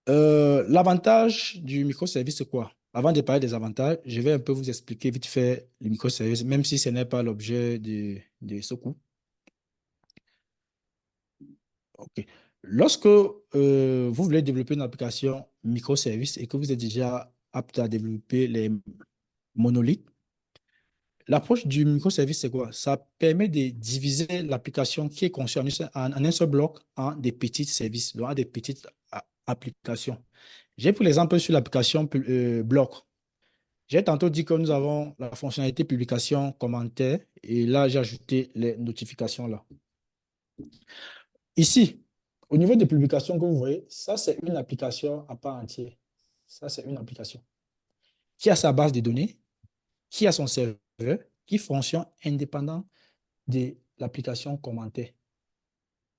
L'avantage du microservice, c'est quoi? Avant de parler des avantages, je vais un peu vous expliquer vite fait le microservice, même si ce n'est pas l'objet de ce cours. OK. Lorsque vous voulez développer une application microservice et que vous êtes déjà apte à développer les monolithes, l'approche du microservice, c'est quoi? Ça permet de diviser l'application qui est conçue en un seul bloc en des petits services, donc en des petites applications. J'ai pris l'exemple sur l'application bloc. J'ai tantôt dit que nous avons la fonctionnalité publication, commentaire, et là, j'ai ajouté les notifications là. Ici, au niveau des publications que vous voyez, ça, c'est une application à part entière. Ça, c'est une application qui a sa base de données, qui a son serveur, qui fonctionne indépendant de l'application commentaire.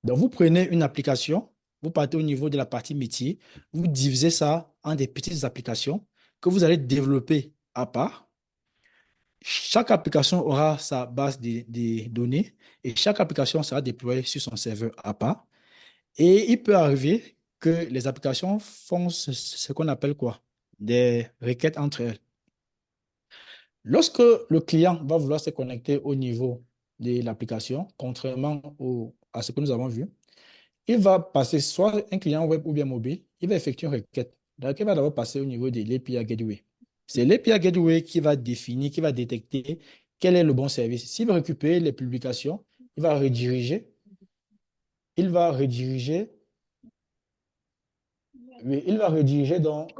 Donc, vous prenez une application, vous partez au niveau de la partie métier, vous divisez ça en des petites applications que vous allez développer à part. Chaque application aura sa base de données et chaque application sera déployée sur son serveur à part. Et il peut arriver que les applications font ce qu'on appelle quoi? Des requêtes entre elles. Lorsque le client va vouloir se connecter au niveau de l'application, contrairement à ce que nous avons vu, il va passer soit un client web ou bien mobile, il va effectuer une requête. La requête va d'abord passer au niveau de l'API Gateway. C'est l'API Gateway qui va définir, qui va détecter quel est le bon service. S'il veut récupérer les publications, il va rediriger, il va rediriger, oui, il va rediriger donc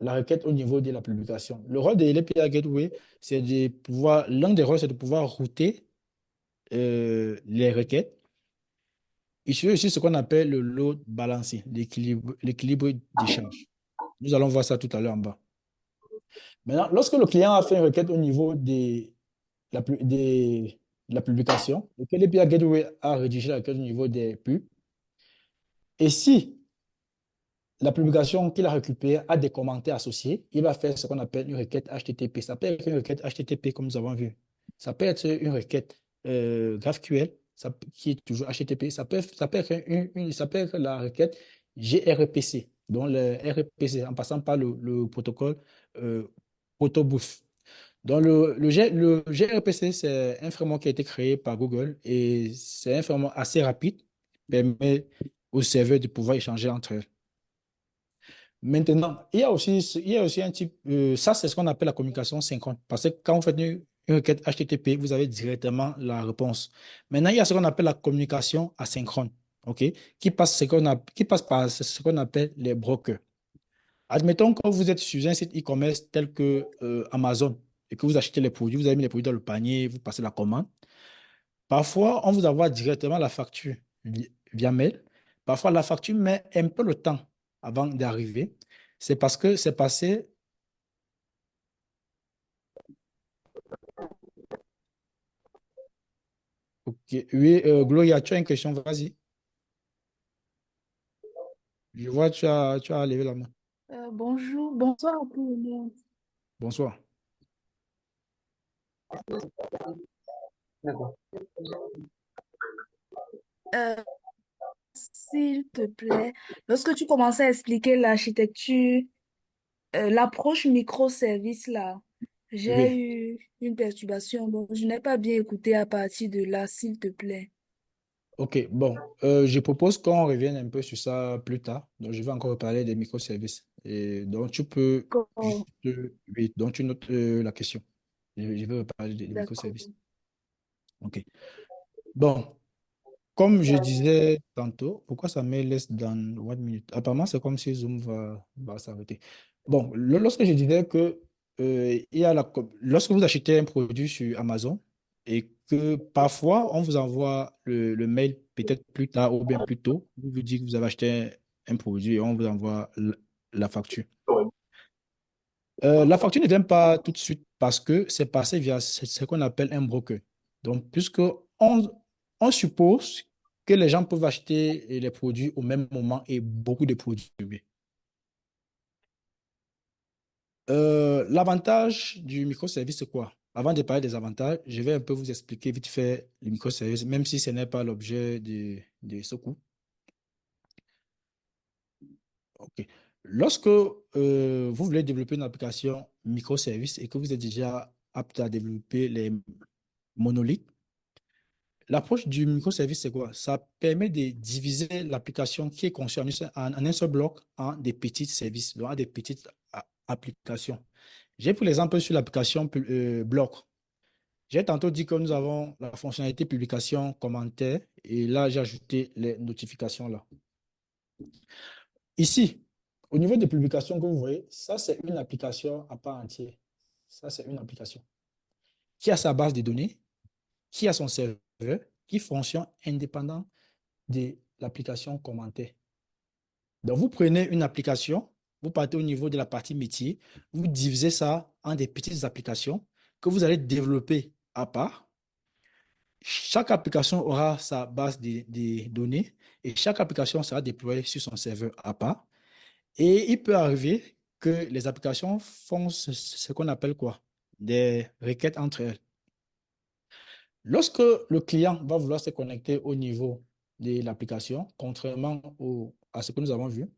la requête au niveau de la publication. Le rôle de l'API Gateway, c'est de pouvoir, l'un des rôles, c'est de pouvoir router les requêtes. Il suffit aussi ce qu'on appelle le load balancing, l'équilibre des charges. Nous allons voir ça tout à l'heure en bas. Maintenant, lorsque le client a fait une requête au niveau de la publication, et que l'API Gateway a rédigé la requête au niveau des pubs, et si la publication qu'il a récupérée a des commentaires associés, il va faire ce qu'on appelle une requête HTTP. Ça peut être une requête HTTP comme nous avons vu. Ça peut être une requête GraphQL qui est toujours HTTP. Ça peut être la requête gRPC, dont le RPC, en passant par le protocole euh, Protobuf. Donc, le gRPC, c'est un framework qui a été créé par Google et c'est un framework assez rapide, qui permet aux serveurs de pouvoir échanger entre eux. Maintenant, il y a aussi un type, ça c'est ce qu'on appelle la communication synchrone. Parce que quand vous faites une requête HTTP, vous avez directement la réponse. Maintenant, il y a ce qu'on appelle la communication asynchrone, OK, qui passe par ce qu'on appelle les brokers. Admettons que vous êtes sur un site e-commerce tel que Amazon et que vous achetez les produits, vous avez mis les produits dans le panier, vous passez la commande. Parfois, on vous envoie directement la facture via mail. Parfois, la facture met un peu le temps avant d'arriver. C'est parce que c'est passé. Ok. Oui, Gloria, tu as une question, vas-y. Je vois, tu as levé la main. Bonjour, bonsoir à tout le monde. Bonsoir. Euh, S'il te plaît, lorsque tu commençais à expliquer l'architecture, l'approche microservice là, j'ai Oui. eu une perturbation, donc je n'ai pas bien écouté à partir de là, s'il te plaît. Ok, bon. Je propose qu'on revienne un peu sur ça plus tard. Donc, je vais encore parler des microservices. Et donc, tu peux juste. D'accord, Oui, donc tu notes la question. Je vais parler des d'accord. microservices. Ok. Bon. Comme je disais tantôt, pourquoi ça met less than 1 minute? Apparemment, c'est comme si Zoom va s'arrêter. Bon, lorsque je disais que lorsque vous achetez un produit sur Amazon et que parfois on vous envoie le mail peut-être plus tard ou bien plus tôt, vous dites que vous avez acheté un produit et on vous envoie la facture. La facture ne vient pas tout de suite parce que c'est passé via ce qu'on appelle un broker. Donc, puisque on suppose que les gens peuvent acheter les produits au même moment et beaucoup de produits. L'avantage du microservice, c'est quoi? Avant de parler des avantages, je vais un peu vous expliquer vite fait le microservice, même si ce n'est pas l'objet de ce coût. OK. Lorsque vous voulez développer une application microservice et que vous êtes déjà apte à développer les monolithes, l'approche du microservice, c'est quoi? Ça permet de diviser l'application qui est conçue en un seul bloc en des petits services, donc en des petites applications. J'ai pris l'exemple sur l'application bloc. J'ai tantôt dit que nous avons la fonctionnalité publication, commentaire, et là, j'ai ajouté les notifications là. Ici, au niveau des publications que vous voyez, ça, c'est une application à part entière. Ça, c'est une application qui a sa base de données, qui a son serveur, qui fonctionne indépendant de l'application commentaire. Donc, vous prenez une application, vous partez au niveau de la partie métier, vous divisez ça en des petites applications que vous allez développer à part. Chaque application aura sa base de données et chaque application sera déployée sur son serveur à part. Et il peut arriver que les applications font ce qu'on appelle quoi? Des requêtes entre elles. Lorsque le client va vouloir se connecter au niveau de l'application, contrairement à ce que nous avons vu,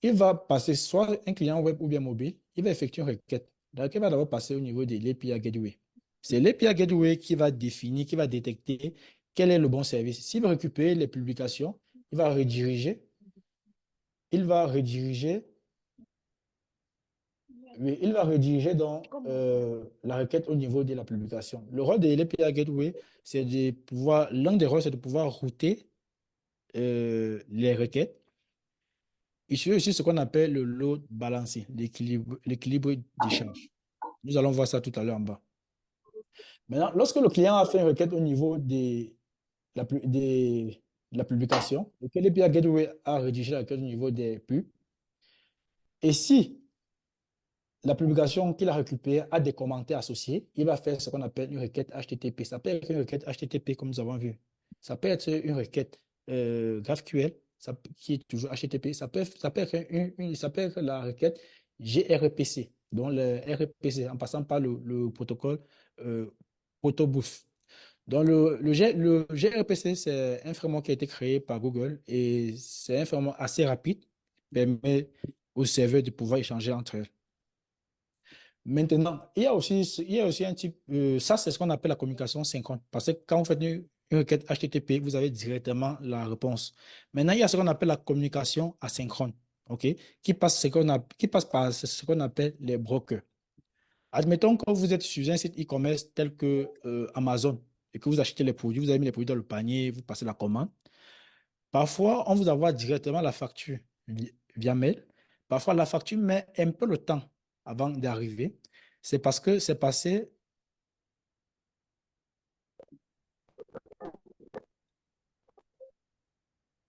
il va passer soit un client web ou bien mobile, il va effectuer une requête. La requête va d'abord passer au niveau de l'API Gateway. C'est l'API Gateway qui va définir, qui va détecter quel est le bon service. S'il veut récupérer les publications, il va rediriger, il va rediriger Oui, il va rediriger donc la requête au niveau de la publication. Le rôle de l'API Gateway, c'est de pouvoir, l'un des rôles, c'est de pouvoir router les requêtes. Il suit aussi ce qu'on appelle le load balancing, l'équilibre des charges. Nous allons voir ça tout à l'heure en bas. Maintenant, lorsque le client a fait une requête au niveau de la publication, et que l'API Gateway a rédigé la requête au niveau des pubs, et si la publication qu'il a récupérée a des commentaires associés, il va faire ce qu'on appelle une requête HTTP. Ça peut être une requête HTTP comme nous avons vu. Ça peut être une requête GraphQL qui est toujours HTTP. Ça peut être, ça peut être la requête gRPC, dont le RPC, en passant par le protocole euh, Protobuf. Donc, le gRPC, c'est un framework qui a été créé par Google et c'est un framework assez rapide qui permet aux serveurs de pouvoir échanger entre eux. Maintenant, il y a aussi un type, ça c'est ce qu'on appelle la communication synchrone. Parce que quand vous faites une requête HTTP, vous avez directement la réponse. Maintenant, il y a ce qu'on appelle la communication asynchrone, OK, qui passe par ce qu'on appelle les brokers. Admettons que vous êtes sur un site e-commerce tel que Amazon et que vous achetez les produits, vous avez mis les produits dans le panier, vous passez la commande. Parfois, on vous envoie directement la facture via mail. Parfois, la facture met un peu le temps avant d'arriver. C'est parce que c'est passé.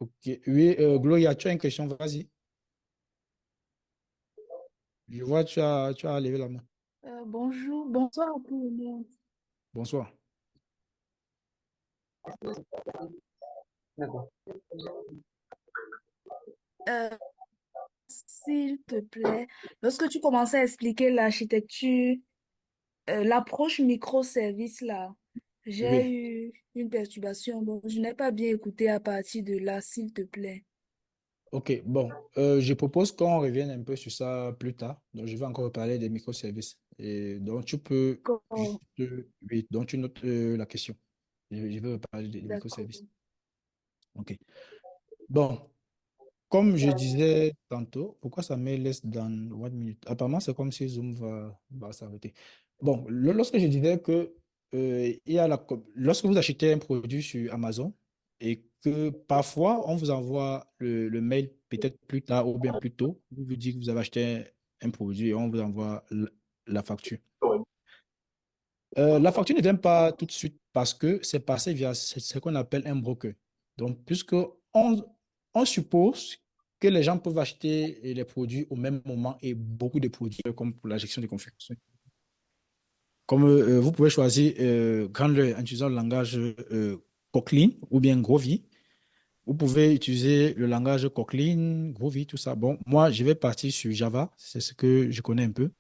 Ok. Oui, Gloria, tu as une question, vas-y. Je vois, tu as levé la main. Bonjour, bonsoir à tout le monde. Bonsoir. Euh, S'il te plaît, lorsque tu commençais à expliquer l'architecture, l'approche microservice là, j'ai Oui. eu une perturbation. Donc, je n'ai pas bien écouté à partir de là, s'il te plaît. Ok, bon. Je propose qu'on revienne un peu sur ça plus tard. Donc, je vais encore parler des microservices. Et donc, tu peux juste. D'accord, Oui, donc tu notes la question. Je vais parler des d'accord. microservices. Ok. Bon. Comme je disais tantôt, pourquoi ça met less than 1 minute? Apparemment, c'est comme si Zoom va s'arrêter. Bon, lorsque je disais que lorsque vous achetez un produit sur Amazon et que parfois on vous envoie le mail peut-être plus tard ou bien plus tôt, vous dites que vous avez acheté un produit et on vous envoie la facture. La facture ne vient pas tout de suite parce que c'est passé via ce qu'on appelle un broker. Donc, puisque on suppose que les gens peuvent acheter les produits au même moment et beaucoup de produits, comme pour la gestion des configurations. Comme vous pouvez choisir Grandler en utilisant le langage Kotlin ou bien Groovy. Vous pouvez utiliser le langage Kotlin, Groovy, tout ça. Bon, moi, je vais partir sur Java, c'est ce que je connais un peu,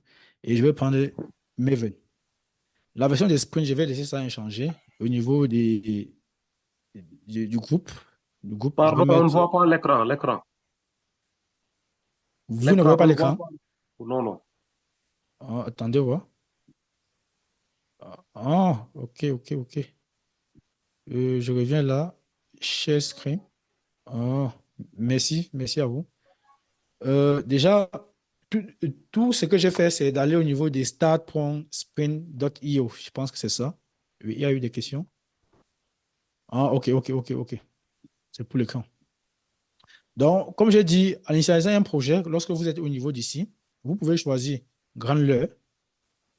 et je vais prendre Maven. La version de Spring, je vais laisser ça inchangé au niveau du groupe. Le groupe, je vais Pardon, on ne mettre. voit pas l'écran, l'écran. Vous ne L'écran, voyez on pas ne voit l'écran? pas. Non, non. Ah, attendez voir. Ah, ok, ok, ok. Je reviens là. Share screen. Ah, merci, merci à vous. Déjà, tout, tout ce que j'ai fait, c'est d'aller au niveau des start.sprint.io. Je pense que c'est ça. Oui, il y a eu des questions. Ah, ok, ok, ok, ok. C'est pour l'écran. Donc, comme j'ai dit, en initialisant un projet, lorsque vous êtes au niveau d'ici, vous pouvez choisir grandeur.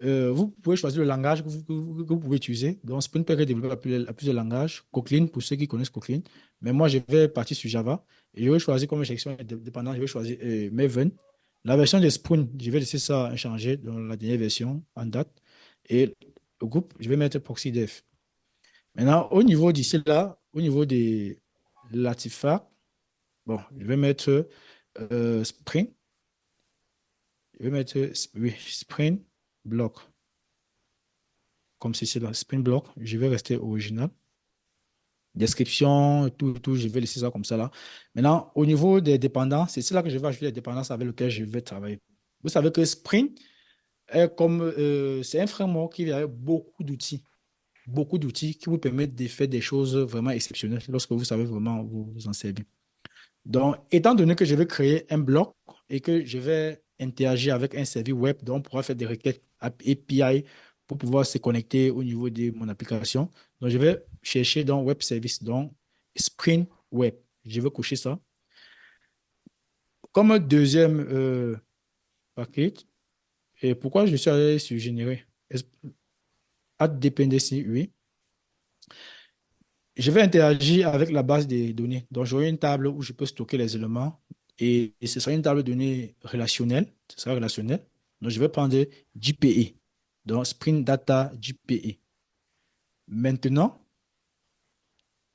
Vous pouvez choisir le langage que vous pouvez utiliser. Donc, Spring peut être développé à plusieurs langages. Kotlin, pour ceux qui connaissent Kotlin. Mais moi, je vais partir sur Java. Et je vais choisir comme section dépendante, je vais choisir Maven. La version de Spring, je vais laisser ça inchangé dans la dernière version en date. Et le groupe, je vais mettre ProxyDev. Maintenant, au niveau d'ici là, au niveau des l'artefact, bon, je vais mettre Spring. Je vais mettre oui, Spring Block. Comme c'est là, Spring Block, je vais rester original. Description, tout, tout, je vais laisser ça comme ça là. Maintenant, au niveau des dépendances, c'est là que je vais ajouter les dépendances avec lesquelles je vais travailler. Vous savez que Spring est comme, c'est un framework qui a beaucoup d'outils qui vous permettent de faire des choses vraiment exceptionnelles lorsque vous savez vraiment vous en servir. Donc, étant donné que je vais créer un bloc et que je vais interagir avec un service web, donc on pourra faire des requêtes API pour pouvoir se connecter au niveau de mon application. Donc, je vais chercher dans Web Service, donc Spring Web. Je vais cocher ça. Comme deuxième paquet, et pourquoi je suis allé sur générer? Add dependency, oui. Je vais interagir avec la base des données. Donc, j'aurai une table où je peux stocker les éléments et ce sera une table de données relationnelle. Ce sera relationnel. Donc, je vais prendre JPE. Donc, Spring Data JPE. Maintenant,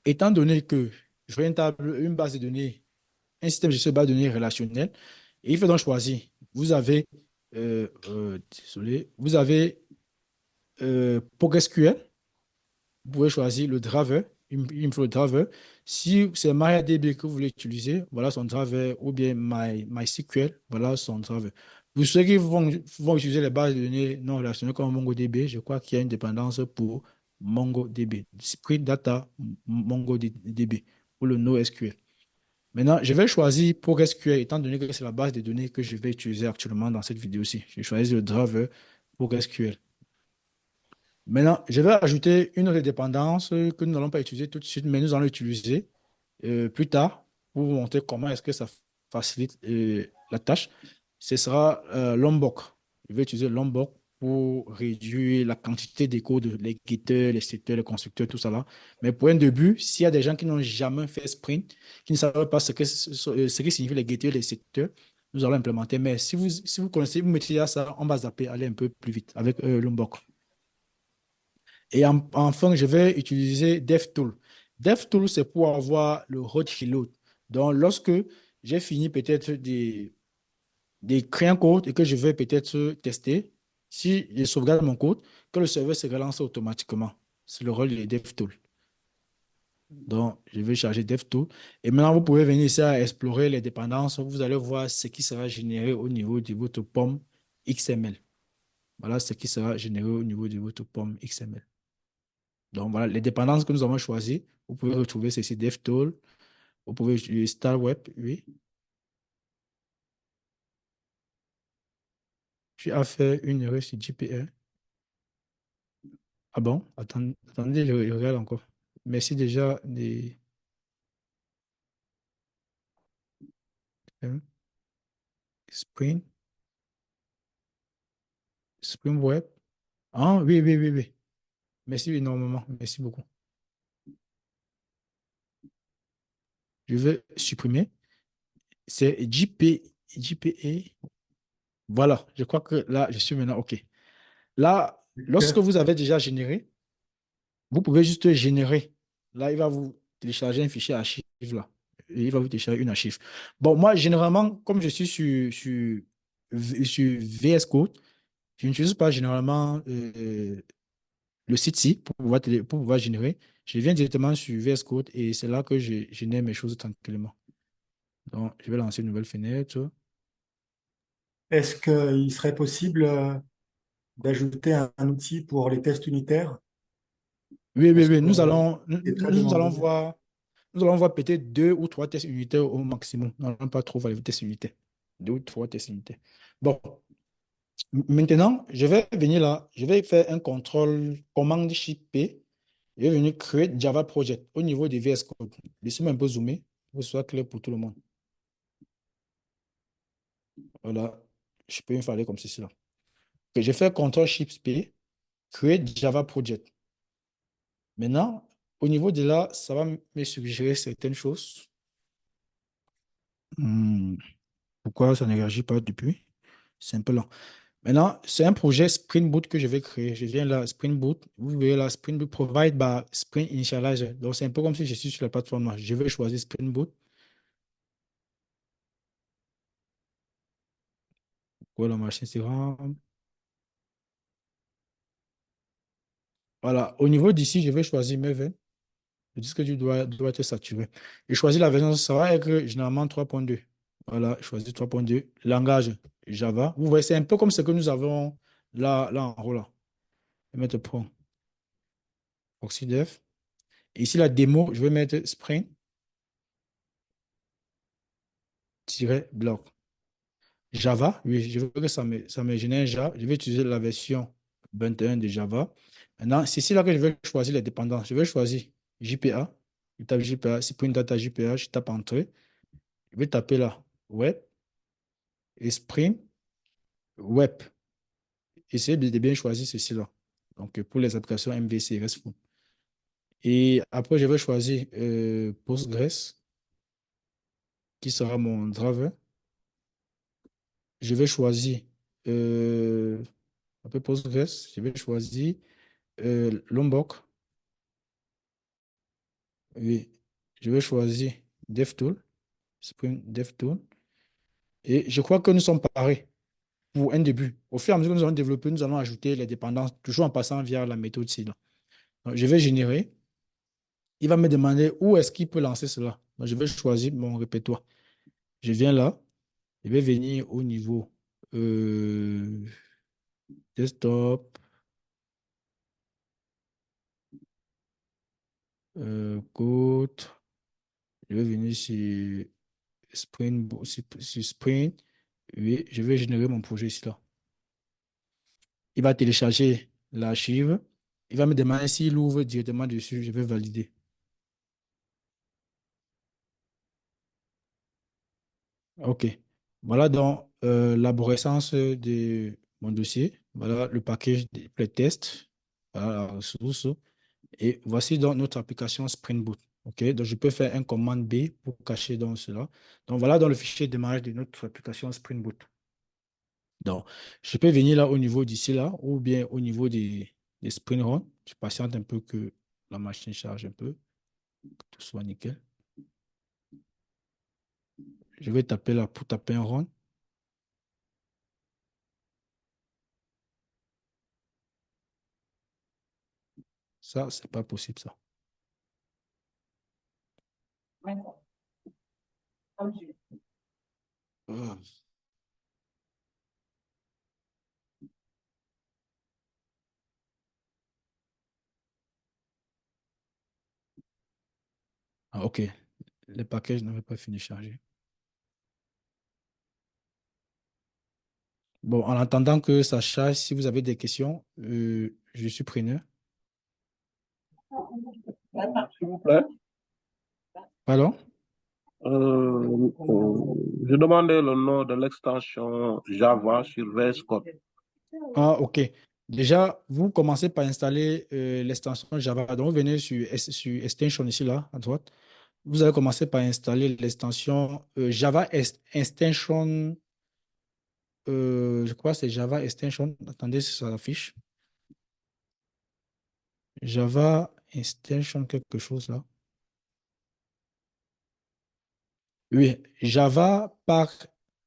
étant donné que j'aurai une base de données, un système de gestion de base de données relationnelle, et il faut donc choisir. Vous avez, désolé, vous avez PostgreSQL. Vous pouvez choisir le driver. Il me faut le driver. Si c'est MariaDB que vous voulez utiliser, voilà son driver. Ou bien MySQL, voilà son driver. Pour ceux qui vont utiliser les bases de données non relationnelles comme MongoDB, je crois qu'il y a une dépendance pour MongoDB. Spring Data MongoDB ou le NoSQL. Maintenant, je vais choisir PostgreSQL étant donné que c'est la base de données que je vais utiliser actuellement dans cette vidéo-ci. Je choisis le driver PostgreSQL. Maintenant, je vais ajouter une autre dépendance que nous n'allons pas utiliser tout de suite, mais nous allons l'utiliser plus tard pour vous montrer comment est-ce que ça facilite la tâche. Ce sera Lombok. Je vais utiliser Lombok pour réduire la quantité des codes, les guetteurs, les secteurs, les constructeurs, tout ça là. Mais pour un début, s'il y a des gens qui n'ont jamais fait Sprint, qui ne savent pas ce qui signifie les guetteurs, les secteurs, nous allons implémenter. Mais si vous connaissez, vous maîtrisez ça, on va zapper, aller un peu plus vite avec Lombok. Et enfin, je vais utiliser DevTool. DevTool, c'est pour avoir le hot reload. Donc, lorsque j'ai fini peut-être de créer un code et que je vais peut-être tester, si je sauvegarde mon code, que le serveur se relance automatiquement. C'est le rôle de DevTool. Donc, je vais charger DevTool. Et maintenant, vous pouvez venir ici à explorer les dépendances. Vous allez voir ce qui sera généré au niveau de votre pomme XML. Voilà ce qui sera généré au niveau de votre pomme XML. Donc voilà, les dépendances que nous avons choisies, vous pouvez retrouver ceci, DevTool, vous pouvez utiliser StarWeb, oui. Tu as fait une erreur sur GPL. Ah bon? Attendez, je regarde encore. Merci déjà des Spring, Spring Web. Ah oui, oui, oui, oui. Merci énormément. Merci beaucoup. Je vais supprimer. C'est JPE. Voilà, je crois que là, je suis maintenant OK. Là, lorsque vous avez déjà généré, vous pouvez juste générer. Là, il va vous télécharger un fichier archive là. Et il va vous télécharger une archive. Bon, moi, généralement, comme je suis sur VS Code, je n'utilise pas généralement le site-ci pour pouvoir générer. Je viens directement sur VS Code et c'est là que je génère mes choses tranquillement. Donc, je vais lancer une nouvelle fenêtre. Est-ce qu'il serait possible d'ajouter un outil pour les tests unitaires? Oui, oui, Parce que oui. c'est très Nous allons demandé. voir. Nous allons voir peut-être 2 ou 3 tests unitaires au maximum. Nous n'allons pas trop voir les tests unitaires. 2 ou 3 tests unitaires. Bon, maintenant, je vais venir là. Je vais faire un contrôle commande Shift P. Je vais venir créer Java Project au niveau des VS Code. Laissez-moi un peu zoomer pour que ce soit clair pour tout le monde. Voilà. Je peux me faire comme ceci là. Ok, je fais CTRL Shift P, créer Java Project. Maintenant, au niveau de là, ça va me suggérer certaines choses. Hmm, Pourquoi ça ne réagit pas depuis? C'est un peu lent. Maintenant, c'est un projet Spring Boot que je vais créer. Je viens là, Spring Boot. Vous voyez là, Spring Boot provide by Spring Initializer. Donc, c'est un peu comme si je suis sur la plateforme là. Je vais choisir Spring Boot. Pourquoi la machine sera. Voilà. Au niveau d'ici, je vais choisir Maven. Le disque dur doit être saturé. Et choisir la version, ça va être généralement 3.2. Voilà, choisir 3.2. Langage Java. Vous voyez, c'est un peu comme ce que nous avons là en haut là. Je vais mettre Pro. Oxydef. Et ici, la démo, je vais mettre Spring-block. Java, oui, je veux que ça me génère Java. Je vais utiliser la version 21 de Java. Maintenant, c'est ici là que je vais choisir les dépendances. Je vais choisir JPA. Je tape JPA, Spring Data JPA, je tape Entrée. Je vais taper là, Web et Spring Web. Essayez de bien choisir ceci là. Donc, pour les applications MVC RESTful. Et après, je vais choisir Postgres, qui sera mon driver. Je vais choisir après Postgres, je vais choisir Lombok. Oui, je vais choisir DevTool, Spring DevTool. Et je crois que nous sommes parés pour un début. Au fur et à mesure que nous allons développer, nous allons ajouter les dépendances, toujours en passant via la méthode ci là. Donc, je vais générer. Il va me demander où est-ce qu'il peut lancer cela. Donc, je vais choisir mon répertoire. Je viens là. Je vais venir au niveau desktop, code. Je vais venir sur sur Spring. Oui, je vais générer mon projet ici là. Il va télécharger l'archive. Il va me demander s'il ouvre directement dessus. Je vais valider. OK. Voilà donc l'arborescence de mon dossier. Voilà le package des playtests. Voilà la ressource. Et voici donc notre application Spring Boot. OK. Donc, je peux faire un commande B pour cacher dans cela. Donc, voilà dans le fichier de démarrage de notre application Spring Boot. Donc, je peux venir là au niveau d'ici là ou bien au niveau des Spring Run. Je patiente un peu que la machine charge un peu, que tout soit nickel. Je vais taper là pour taper un run. Ça, c'est pas possible, ça. Ah, OK. Le package n'avait pas fini de charger. Bon, en attendant que ça charge, si vous avez des questions, je suis preneur. S'il vous plaît. Pardon? Je demandais le nom de l'extension Java sur VS Code. Ah, OK. Déjà, vous commencez par installer l'extension Java. Donc, vous venez sur Extension ici, là, à droite. Vous allez commencer par installer l'extension Java Extension. Je crois que c'est Java Extension. Attendez si ça affiche. Java Extension quelque chose là. Oui, Java Pack,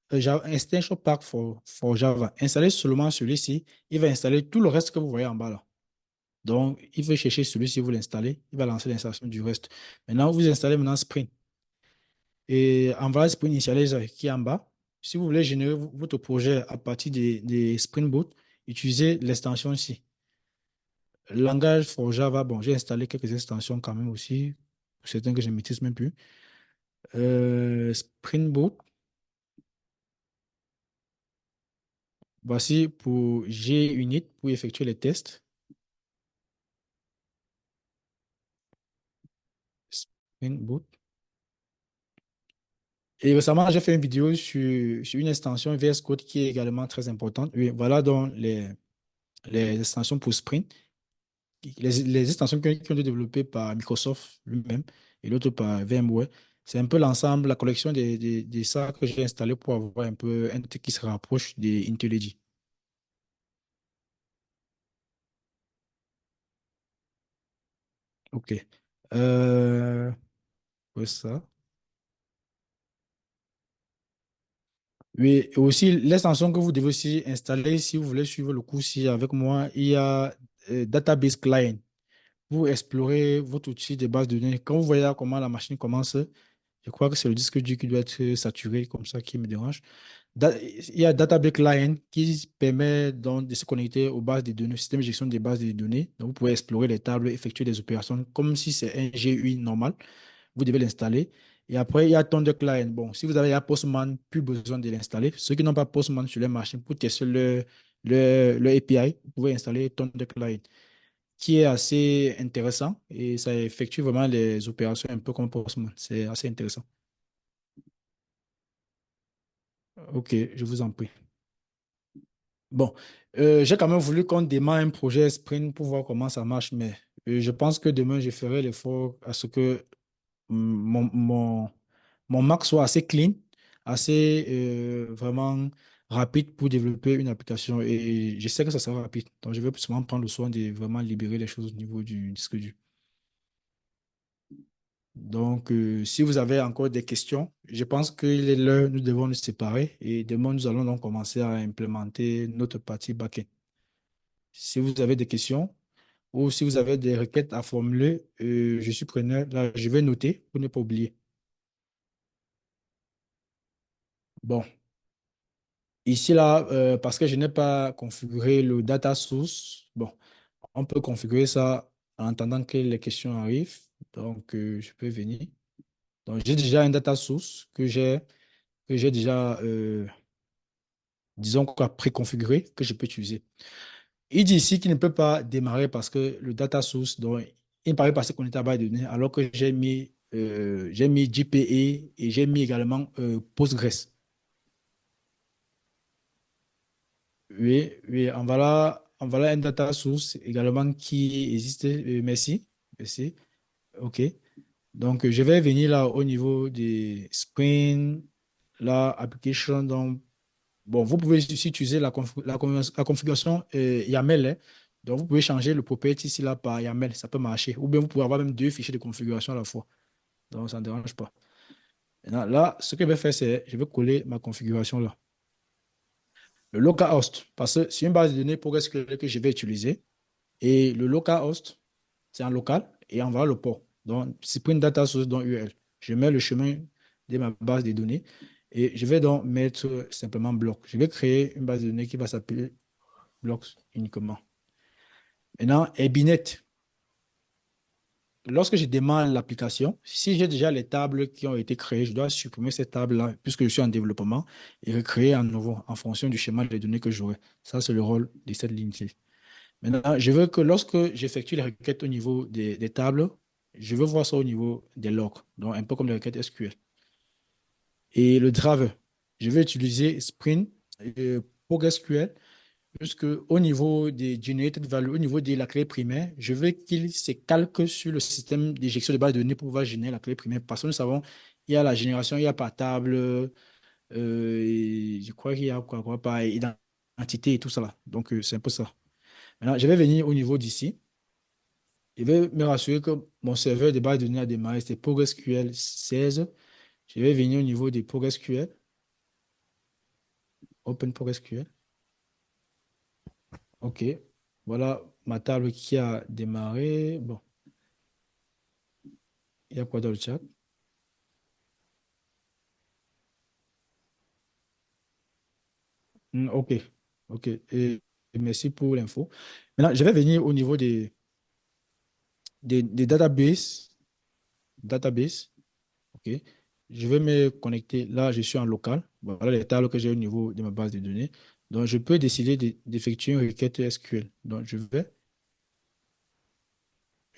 Java Extension Pack for Java. Installez seulement celui-ci. Il va installer tout le reste que vous voyez en bas là. Donc, il veut chercher celui-ci, vous l'installez, il va lancer l'installation du reste. Maintenant, vous installez maintenant Spring. Et en voilà Spring Initializer qui est en bas. Si vous voulez générer votre projet à partir des Spring Boot, utilisez l'extension ici. Langage for Java, bon, j'ai installé quelques extensions quand même aussi, certains que je ne maîtrise même plus. Spring Boot, voici pour JUnit pour effectuer les tests. Spring Boot. Et récemment, j'ai fait une vidéo sur une extension VS Code qui est également très importante. Oui, voilà donc les extensions pour Spring. Les extensions qui ont été développées par Microsoft lui-même et l'autre par VMware. C'est un peu l'ensemble, la collection des ça que j'ai installé pour avoir un peu un truc qui se rapproche des IntelliJ. OK. Euh, ouais, ça. Oui, et aussi l'extension que vous devez aussi installer si vous voulez suivre le cours-ci avec moi, il y a Database Client pour explorer votre outil de base de données. Quand vous voyez là comment la machine commence, je crois que c'est le disque dur qui doit être saturé, comme ça qui me dérange. Il y a Database Client qui permet donc de se connecter aux bases de données, au système de gestion des bases de données. Donc, vous pouvez explorer les tables, effectuer des opérations comme si c'est un GUI normal. Vous devez l'installer. Et après, il y a Thunder Client. Bon, si vous avez la Postman, plus besoin de l'installer. Ceux qui n'ont pas Postman sur les machines, pour tester le API, vous pouvez installer Thunder Client, qui est assez intéressant et ça effectue vraiment les opérations un peu comme Postman. C'est assez intéressant. OK, je vous en prie. Bon, j'ai quand même voulu qu'on démarre un projet Sprint pour voir comment ça marche, mais je pense que demain, je ferai l'effort à ce que mon Mac soit assez clean, assez vraiment rapide pour développer une application. Et je sais que ça sera rapide. Donc, je vais seulement prendre le soin de vraiment libérer les choses au niveau du disque dur. Donc, si vous avez encore des questions, je pense qu'il est l'heure, nous devons nous séparer et demain, nous allons donc commencer à implémenter notre partie backend. Si vous avez des questions ou si vous avez des requêtes à formuler, je suis preneur. Là, je vais noter pour ne pas oublier. Bon, ici, là, parce que je n'ai pas configuré le data source, bon, on peut configurer ça en attendant que les questions arrivent. Donc, je peux venir. Donc, j'ai déjà un data source que j'ai déjà, disons, quoi, préconfiguré, que je peux utiliser. Il dit ici qu'il ne peut pas démarrer parce que le data source, donc, il ne paraît pas se connecter à la base de données, alors que j'ai mis JPE et j'ai mis également Postgres. Oui, oui, en voilà un data source également qui existe. Merci, merci. OK. Donc, je vais venir là au niveau des Spring, la application. Donc, bon, vous pouvez aussi utiliser la configuration YAML, hein. Donc, vous pouvez changer le property ici là par YAML, ça peut marcher. Ou bien vous pouvez avoir même deux fichiers de configuration à la fois. Donc, ça ne dérange pas. Maintenant, là, ce que je vais faire, c'est je vais coller ma configuration là. Le localhost, parce que c'est une base de données PostgreSQL que je vais utiliser. Et le localhost, c'est en local et on va le port. Donc, Spring Data Source dans URL. Je mets le chemin de ma base de données et je vais donc mettre simplement bloc. Je vais créer une base de données qui va s'appeler blocks uniquement. Maintenant, Ebinet. Lorsque je démarre l'application, si j'ai déjà les tables qui ont été créées, je dois supprimer ces tables-là puisque je suis en développement et recréer à nouveau en fonction du schéma de données que j'aurai. Ça, c'est le rôle de cette ligne-ci. Maintenant, je veux que lorsque j'effectue les requêtes au niveau des tables, je veux voir ça au niveau des logs, donc un peu comme les requêtes SQL. Et le driver, je vais utiliser Spring PostgreSQL, puisque au niveau des generated values, au niveau de la clé primaire, je veux qu'il se calque sur le système d'injection de base de données pour pouvoir générer la clé primaire. Parce que nous savons, il y a la génération, il y a par table, et je crois qu'il y a quoi, par identité et tout ça là. Donc, c'est un peu ça. Maintenant, je vais venir au niveau d'ici. Je vais me rassurer que mon serveur de base de données a démarré. C'est PostgreSQL 16. Je vais venir au niveau des PostgreSQL. Open PostgreSQL. OK. Voilà ma table qui a démarré. Bon, il y a quoi dans le chat? OK. OK. Et merci pour l'info. Maintenant, je vais venir au niveau des databases. Database. OK. Je vais me connecter. Là, je suis en local. Voilà les tables que j'ai au niveau de ma base de données. Donc, je peux décider d'effectuer une requête SQL. Donc, je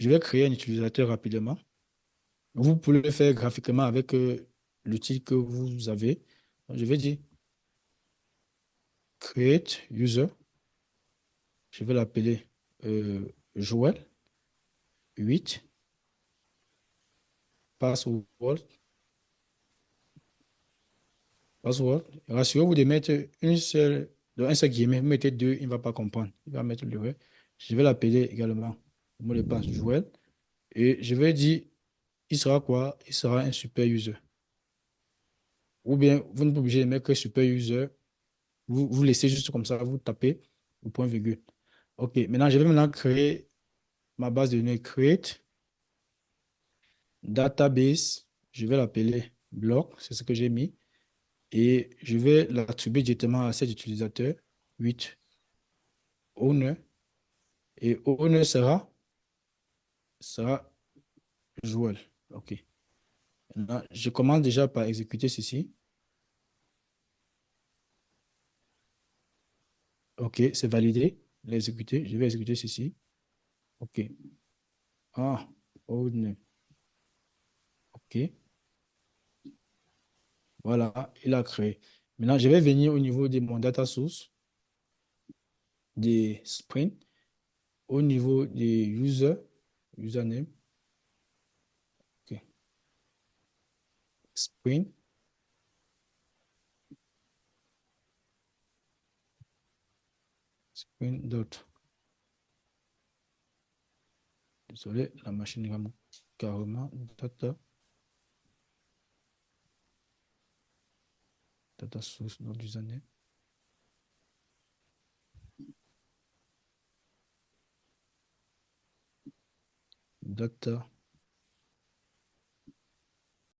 vais créer un utilisateur rapidement. Vous pouvez le faire graphiquement avec l'outil que vous avez. Donc, je vais dire create user. Je vais l'appeler Joël 8 password. Password. Rassurez-vous de mettre un seul guillemet. Vous mettez deux, il ne va pas comprendre. Il va mettre le vrai. Je vais l'appeler également le mot de passe Joël. Et je vais dire, il sera quoi? Il sera un super user. Ou bien, vous n'êtes pas obligé de mettre que super user. Vous laissez juste comme ça, vous tapez au point virgule. OK, maintenant, je vais maintenant créer ma base de données create database. Je vais l'appeler bloc, c'est ce que j'ai mis. Et je vais l'attribuer directement à cet utilisateur 8 owner. Et owner sera Joël. OK. Maintenant, je commence déjà par exécuter ceci. OK, c'est validé. L'exécuter. Je vais exécuter ceci. OK. Ah, owner. OK. Voilà, il a créé. Maintenant, je vais venir au niveau de mon data source, des sprints, au niveau des username. OK. Sprint, sprint dot. Désolé, la machine va carrément data source, nom d'username. Data